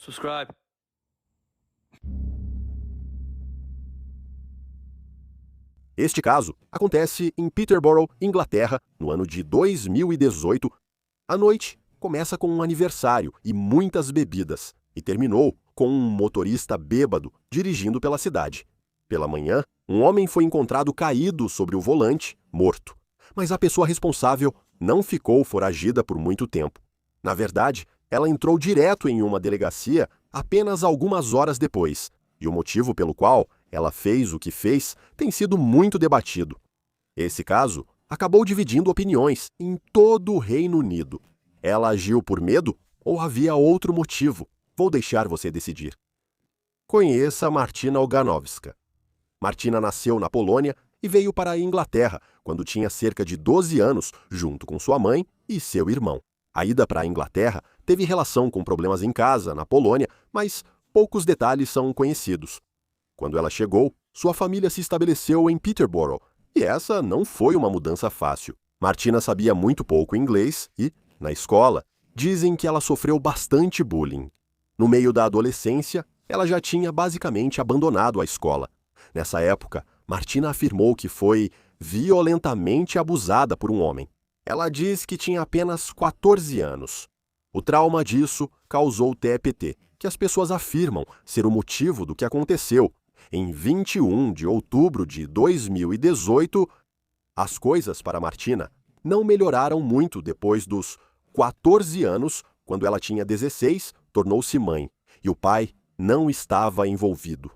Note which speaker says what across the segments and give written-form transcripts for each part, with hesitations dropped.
Speaker 1: Subscribe.
Speaker 2: Este caso acontece em Peterborough, Inglaterra, no ano de 2018. A noite começa com um aniversário e muitas bebidas, e terminou com um motorista bêbado dirigindo pela cidade. Pela manhã, um homem foi encontrado caído sobre o volante, morto. Mas a pessoa responsável não ficou foragida por muito tempo. Na verdade, ela entrou direto em uma delegacia apenas algumas horas depois, e o motivo pelo qual ela fez o que fez tem sido muito debatido. Esse caso acabou dividindo opiniões em todo o Reino Unido. Ela agiu por medo ou havia outro motivo? Vou deixar você decidir. Conheça Martina Olganowska. Martina nasceu na Polônia e veio para a Inglaterra quando tinha cerca de 12 anos, junto com sua mãe e seu irmão. A ida para a Inglaterra teve relação com problemas em casa, na Polônia, mas poucos detalhes são conhecidos. Quando ela chegou, sua família se estabeleceu em Peterborough, e essa não foi uma mudança fácil. Martina sabia muito pouco inglês e, na escola, dizem que ela sofreu bastante bullying. No meio da adolescência, ela já tinha basicamente abandonado a escola. Nessa época, Martina afirmou que foi violentamente abusada por um homem. Ela diz que tinha apenas 14 anos. O trauma disso causou TPT, que as pessoas afirmam ser o motivo do que aconteceu. Em 21 de outubro de 2018, as coisas para Martina não melhoraram muito depois dos 14 anos, quando ela tinha 16, tornou-se mãe, e o pai não estava envolvido.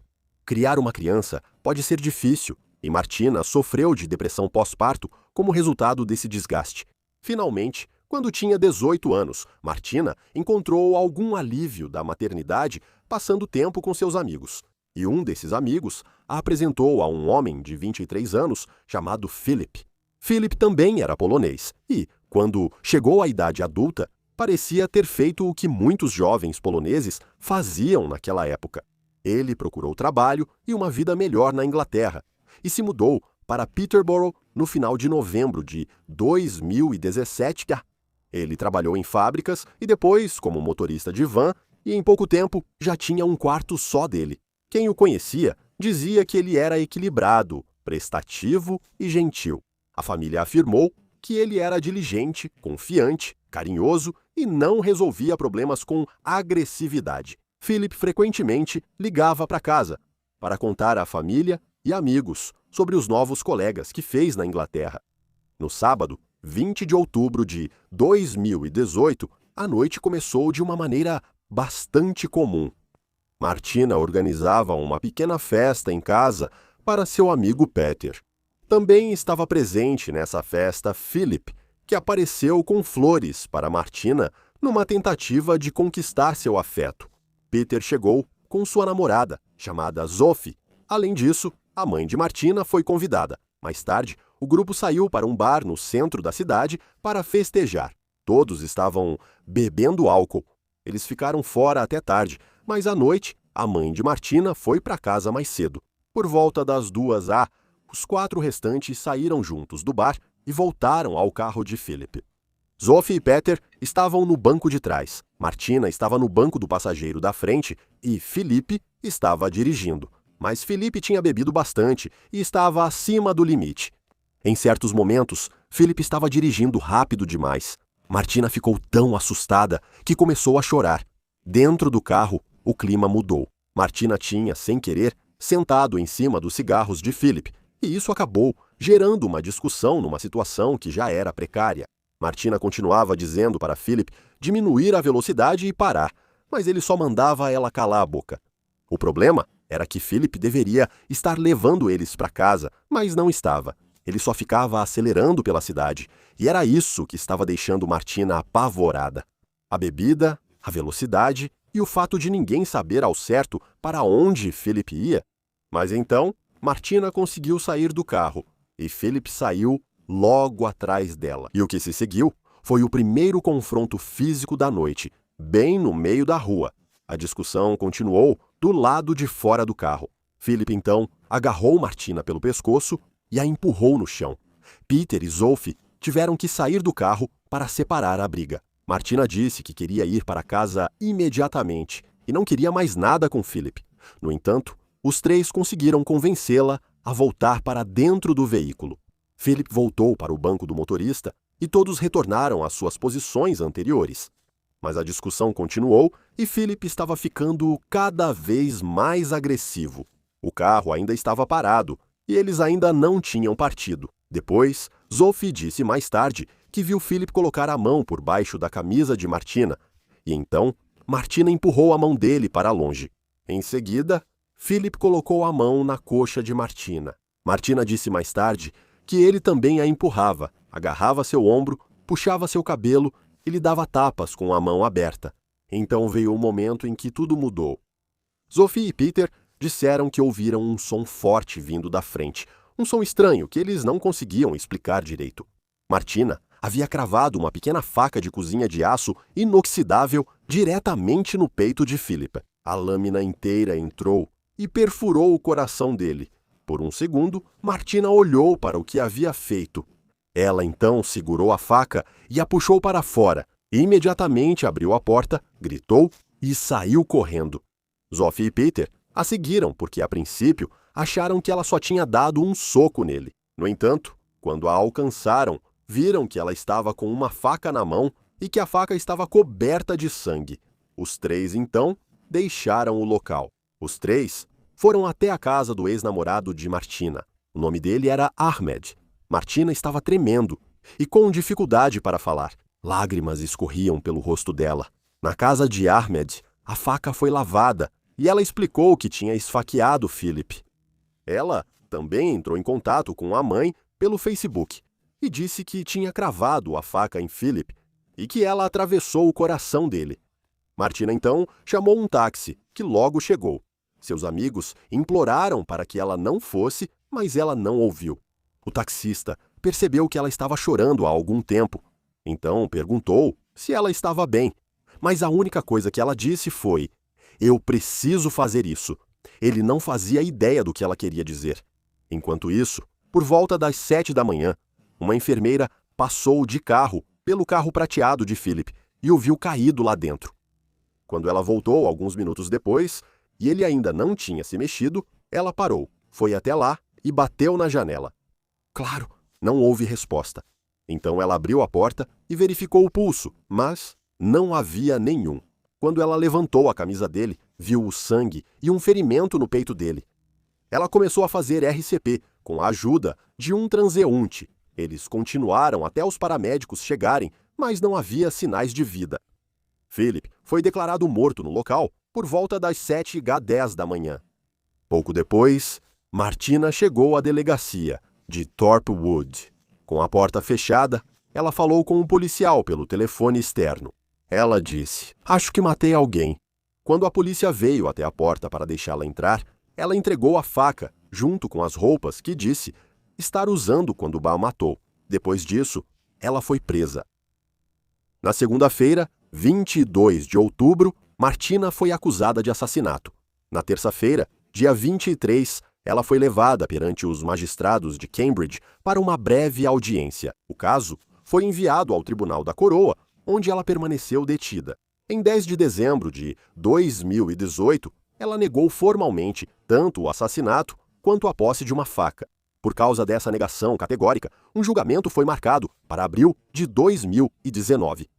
Speaker 2: Criar uma criança pode ser difícil, e Martina sofreu de depressão pós-parto como resultado desse desgaste. Finalmente, quando tinha 18 anos, Martina encontrou algum alívio da maternidade passando tempo com seus amigos. E um desses amigos a apresentou a um homem de 23 anos chamado Philip. Philip também era polonês e, quando chegou à idade adulta, parecia ter feito o que muitos jovens poloneses faziam naquela época. Ele procurou trabalho e uma vida melhor na Inglaterra e se mudou para Peterborough no final de novembro de 2017. Ele trabalhou em fábricas e depois como motorista de van e em pouco tempo já tinha um quarto só dele. Quem o conhecia dizia que ele era equilibrado, prestativo e gentil. A família afirmou que ele era diligente, confiante, carinhoso e não resolvia problemas com agressividade. Philip frequentemente ligava para casa para contar à família e amigos sobre os novos colegas que fez na Inglaterra. No sábado, 20 de outubro de 2018, a noite começou de uma maneira bastante comum. Martina organizava uma pequena festa em casa para seu amigo Peter. Também estava presente nessa festa Philip, que apareceu com flores para Martina numa tentativa de conquistar seu afeto. Peter chegou com sua namorada, chamada Sophie. Além disso, a mãe de Martina foi convidada. Mais tarde, o grupo saiu para um bar no centro da cidade para festejar. Todos estavam bebendo álcool. Eles ficaram fora até tarde, mas à noite, a mãe de Martina foi para casa mais cedo. Por volta das 2h, os 4 restantes saíram juntos do bar e voltaram ao carro de Philip. Sophie e Peter estavam no banco de trás. Martina estava no banco do passageiro da frente e Philip estava dirigindo. Mas Philip tinha bebido bastante e estava acima do limite. Em certos momentos, Philip estava dirigindo rápido demais. Martina ficou tão assustada que começou a chorar. Dentro do carro, o clima mudou. Martina tinha, sem querer, sentado em cima dos cigarros de Philip, e isso acabou gerando uma discussão numa situação que já era precária. Martina continuava dizendo para Philip diminuir a velocidade e parar, mas ele só mandava ela calar a boca. O problema era que Philip deveria estar levando eles para casa, mas não estava. Ele só ficava acelerando pela cidade, e era isso que estava deixando Martina apavorada. A bebida, a velocidade e o fato de ninguém saber ao certo para onde Philip ia. Mas então, Martina conseguiu sair do carro, e Philip saiu logo atrás dela. E o que se seguiu foi o primeiro confronto físico da noite, bem no meio da rua. A discussão continuou do lado de fora do carro. Philip, então, agarrou Martina pelo pescoço e a empurrou no chão. Peter e Sophie tiveram que sair do carro para separar a briga. Martina disse que queria ir para casa imediatamente e não queria mais nada com Philip. No entanto, os três conseguiram convencê-la a voltar para dentro do veículo. Philip voltou para o banco do motorista e todos retornaram às suas posições anteriores. Mas a discussão continuou e Philip estava ficando cada vez mais agressivo. O carro ainda estava parado e eles ainda não tinham partido. Depois, Sophie disse mais tarde que viu Philip colocar a mão por baixo da camisa de Martina, e então Martina empurrou a mão dele para longe. Em seguida, Philip colocou a mão na coxa de Martina. Martina disse mais tarde que ele também a empurrava, agarrava seu ombro, puxava seu cabelo e lhe dava tapas com a mão aberta. Então veio o momento em que tudo mudou. Sophie e Peter disseram que ouviram um som forte vindo da frente, um som estranho que eles não conseguiam explicar direito. Martina havia cravado uma pequena faca de cozinha de aço inoxidável diretamente no peito de Philip. A lâmina inteira entrou e perfurou o coração dele. Por um segundo, Martina olhou para o que havia feito. Ela então segurou a faca e a puxou para fora. Imediatamente abriu a porta, gritou e saiu correndo. Sophie e Peter a seguiram porque, a princípio, acharam que ela só tinha dado um soco nele. No entanto, quando a alcançaram, viram que ela estava com uma faca na mão e que a faca estava coberta de sangue. Os três, então, deixaram o local. Os três foram até a casa do ex-namorado de Martina. O nome dele era Ahmed. Martina estava tremendo e com dificuldade para falar. Lágrimas escorriam pelo rosto dela. Na casa de Ahmed, a faca foi lavada e ela explicou que tinha esfaqueado Philip. Ela também entrou em contato com a mãe pelo Facebook e disse que tinha cravado a faca em Philip e que ela atravessou o coração dele. Martina então chamou um táxi, que logo chegou. Seus amigos imploraram para que ela não fosse, mas ela não ouviu. O taxista percebeu que ela estava chorando há algum tempo. Então perguntou se ela estava bem. Mas a única coisa que ela disse foi: "Eu preciso fazer isso." Ele não fazia ideia do que ela queria dizer. Enquanto isso, por volta das 7 da manhã, uma enfermeira passou de carro pelo carro prateado de Philip e o viu caído lá dentro. Quando ela voltou alguns minutos depois, e ele ainda não tinha se mexido, ela parou, foi até lá e bateu na janela. Claro, não houve resposta. Então ela abriu a porta e verificou o pulso, mas não havia nenhum. Quando ela levantou a camisa dele, viu o sangue e um ferimento no peito dele. Ela começou a fazer RCP com a ajuda de um transeunte. Eles continuaram até os paramédicos chegarem, mas não havia sinais de vida. Philip foi declarado morto no local por volta das 7h10 da manhã. Pouco depois, Martina chegou à delegacia de Thorpe Wood. Com a porta fechada, ela falou com um policial pelo telefone externo. Ela disse: "Acho que matei alguém." Quando a polícia veio até a porta para deixá-la entrar, ela entregou a faca, junto com as roupas que disse estar usando quando Ba matou. Depois disso, ela foi presa. Na segunda-feira, 22 de outubro, Martina foi acusada de assassinato. Na terça-feira, dia 23, ela foi levada perante os magistrados de Cambridge para uma breve audiência. O caso foi enviado ao Tribunal da Coroa, onde ela permaneceu detida. Em 10 de dezembro de 2018, ela negou formalmente tanto o assassinato quanto a posse de uma faca. Por causa dessa negação categórica, um julgamento foi marcado para abril de 2019.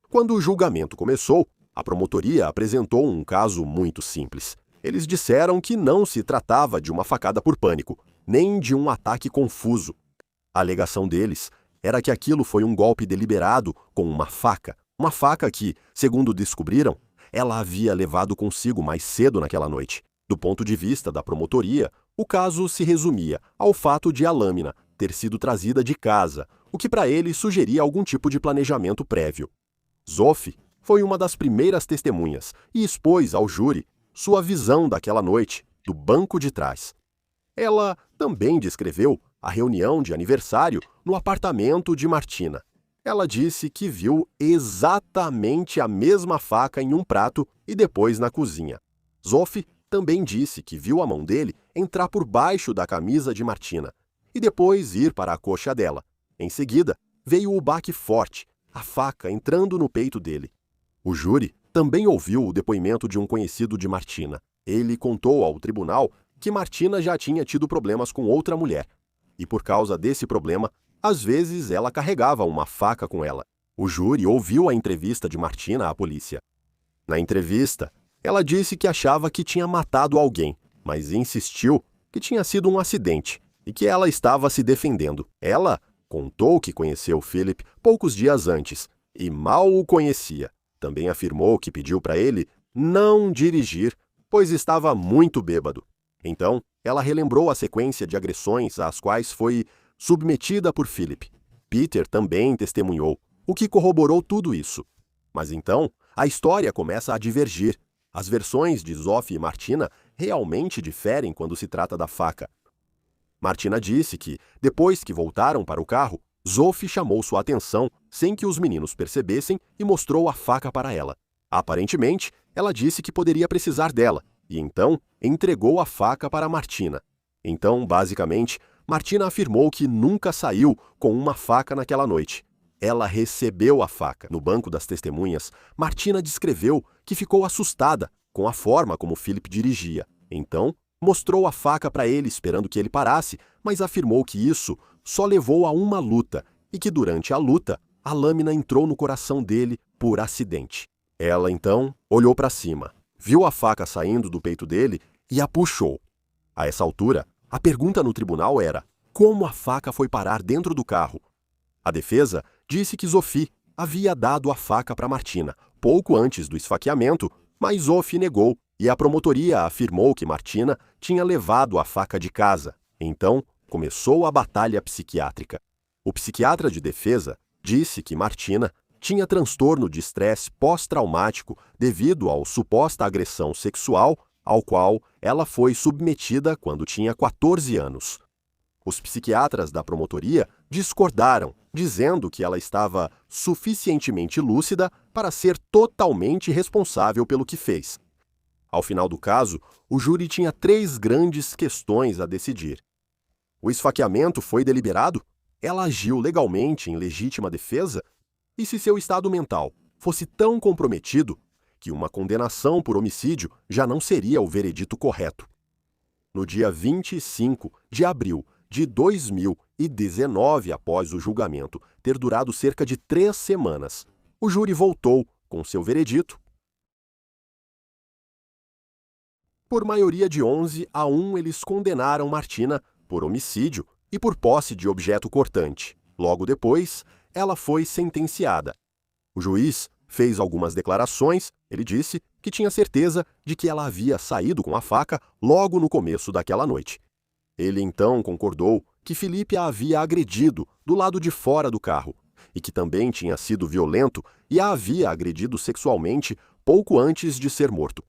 Speaker 2: Quando o julgamento começou, a promotoria apresentou um caso muito simples. Eles disseram que não se tratava de uma facada por pânico, nem de um ataque confuso. A alegação deles era que aquilo foi um golpe deliberado com uma faca que, segundo descobriram, ela havia levado consigo mais cedo naquela noite. Do ponto de vista da promotoria, o caso se resumia ao fato de a lâmina ter sido trazida de casa, o que para eles sugeria algum tipo de planejamento prévio. Sophie foi uma das primeiras testemunhas e expôs ao júri sua visão daquela noite, do banco de trás. Ela também descreveu a reunião de aniversário no apartamento de Martina. Ela disse que viu exatamente a mesma faca em um prato e depois na cozinha. Sophie também disse que viu a mão dele entrar por baixo da camisa de Martina e depois ir para a coxa dela. Em seguida, veio o baque forte, a faca entrando no peito dele. O júri também ouviu o depoimento de um conhecido de Martina. Ele contou ao tribunal que Martina já tinha tido problemas com outra mulher. E por causa desse problema, às vezes ela carregava uma faca com ela. O júri ouviu a entrevista de Martina à polícia. Na entrevista, ela disse que achava que tinha matado alguém, mas insistiu que tinha sido um acidente e que ela estava se defendendo. Ela contou que conheceu Philip poucos dias antes e mal o conhecia. Também afirmou que pediu para ele não dirigir, pois estava muito bêbado. Então, ela relembrou a sequência de agressões às quais foi submetida por Philip. Peter também testemunhou, o que corroborou tudo isso. Mas então, a história começa a divergir. As versões de Zoe e Martina realmente diferem quando se trata da faca. Martina disse que, depois que voltaram para o carro, Zoe chamou sua atenção sem que os meninos percebessem e mostrou a faca para ela. Aparentemente, ela disse que poderia precisar dela, e então entregou a faca para Martina. Então, basicamente, Martina afirmou que nunca saiu com uma faca naquela noite. Ela recebeu a faca. No banco das testemunhas, Martina descreveu que ficou assustada com a forma como Philip dirigia. Então, mostrou a faca para ele esperando que ele parasse, mas afirmou que isso só levou a uma luta e que durante a luta, a lâmina entrou no coração dele por acidente. Ela, então, olhou para cima, viu a faca saindo do peito dele e a puxou. A essa altura, a pergunta no tribunal era: como a faca foi parar dentro do carro? A defesa disse que Zoe havia dado a faca para Martina pouco antes do esfaqueamento, mas Zoe negou e a promotoria afirmou que Martina tinha levado a faca de casa. Então, começou a batalha psiquiátrica. O psiquiatra de defesa disse que Martina tinha transtorno de estresse pós-traumático devido à suposta agressão sexual ao qual ela foi submetida quando tinha 14 anos. Os psiquiatras da promotoria discordaram, dizendo que ela estava suficientemente lúcida para ser totalmente responsável pelo que fez. Ao final do caso, o júri tinha 3 grandes questões a decidir. O esfaqueamento foi deliberado? Ela agiu legalmente em legítima defesa? E se seu estado mental fosse tão comprometido que uma condenação por homicídio já não seria o veredito correto? No dia 25 de abril de 2019, após o julgamento ter durado cerca de 3 semanas, o júri voltou com seu veredito. Por maioria de 11-1, eles condenaram Martina por homicídio e por posse de objeto cortante. Logo depois, ela foi sentenciada. O juiz fez algumas declarações. Ele disse que tinha certeza de que ela havia saído com a faca logo no começo daquela noite. Ele então concordou que Felipe a havia agredido do lado de fora do carro e que também tinha sido violento e a havia agredido sexualmente pouco antes de ser morto.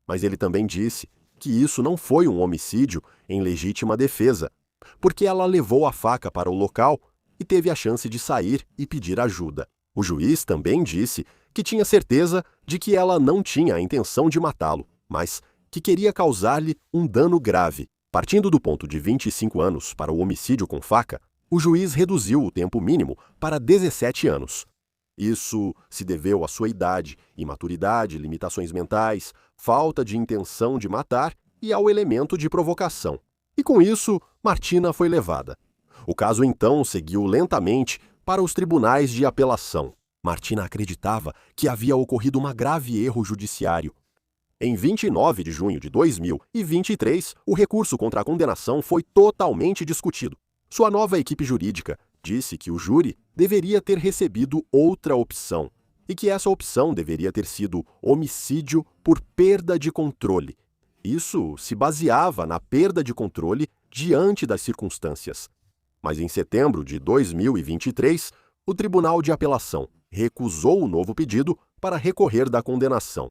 Speaker 2: Mas ele também disse que isso não foi um homicídio em legítima defesa, porque ela levou a faca para o local e teve a chance de sair e pedir ajuda. O juiz também disse que tinha certeza de que ela não tinha a intenção de matá-lo, mas que queria causar-lhe um dano grave. Partindo do ponto de 25 anos para o homicídio com faca, o juiz reduziu o tempo mínimo para 17 anos. Isso se deveu à sua idade, imaturidade, limitações mentais, falta de intenção de matar e ao elemento de provocação. E com isso, Martina foi levada. O caso então seguiu lentamente para os tribunais de apelação. Martina acreditava que havia ocorrido um grave erro judiciário. Em 29 de junho de 2023, o recurso contra a condenação foi totalmente discutido. Sua nova equipe jurídica disse que o júri deveria ter recebido outra opção e que essa opção deveria ter sido homicídio por perda de controle. Isso se baseava na perda de controle diante das circunstâncias. Mas em setembro de 2023, o Tribunal de Apelação recusou o novo pedido para recorrer da condenação.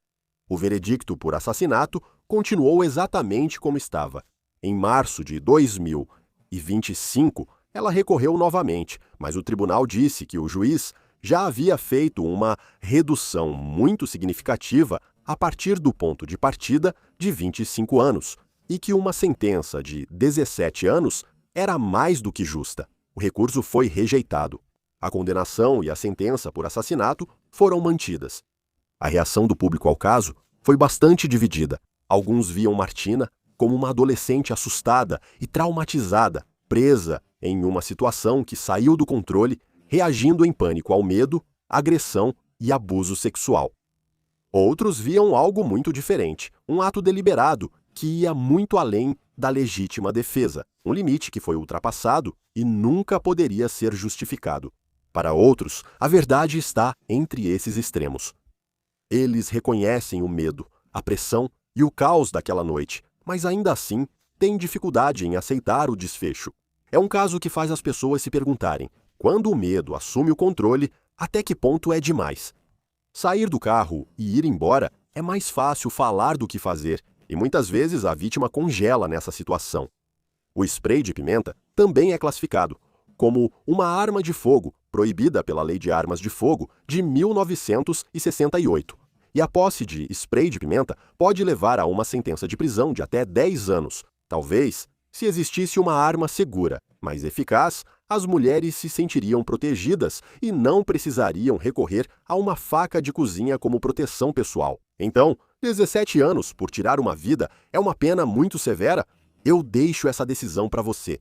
Speaker 2: O veredicto por assassinato continuou exatamente como estava. Em março de 2025, ela recorreu novamente, mas o tribunal disse que o juiz já havia feito uma redução muito significativa a partir do ponto de partida de 25 anos e que uma sentença de 17 anos era mais do que justa. O recurso foi rejeitado. A condenação e a sentença por assassinato foram mantidas. A reação do público ao caso foi bastante dividida. Alguns viam Martina como uma adolescente assustada e traumatizada, presa em uma situação que saiu do controle, reagindo em pânico ao medo, agressão e abuso sexual. Outros viam algo muito diferente, um ato deliberado que ia muito além da legítima defesa, um limite que foi ultrapassado e nunca poderia ser justificado. Para outros, a verdade está entre esses extremos. Eles reconhecem o medo, a pressão e o caos daquela noite, mas ainda assim têm dificuldade em aceitar o desfecho. É um caso que faz as pessoas se perguntarem: quando o medo assume o controle, até que ponto é demais? Sair do carro e ir embora é mais fácil falar do que fazer, e muitas vezes a vítima congela nessa situação. O spray de pimenta também é classificado como uma arma de fogo, proibida pela Lei de Armas de Fogo de 1968. E a posse de spray de pimenta pode levar a uma sentença de prisão de até 10 anos. Talvez, se existisse uma arma segura, mais eficaz, as mulheres se sentiriam protegidas e não precisariam recorrer a uma faca de cozinha como proteção pessoal. Então, 17 anos por tirar uma vida é uma pena muito severa? Eu deixo essa decisão para você.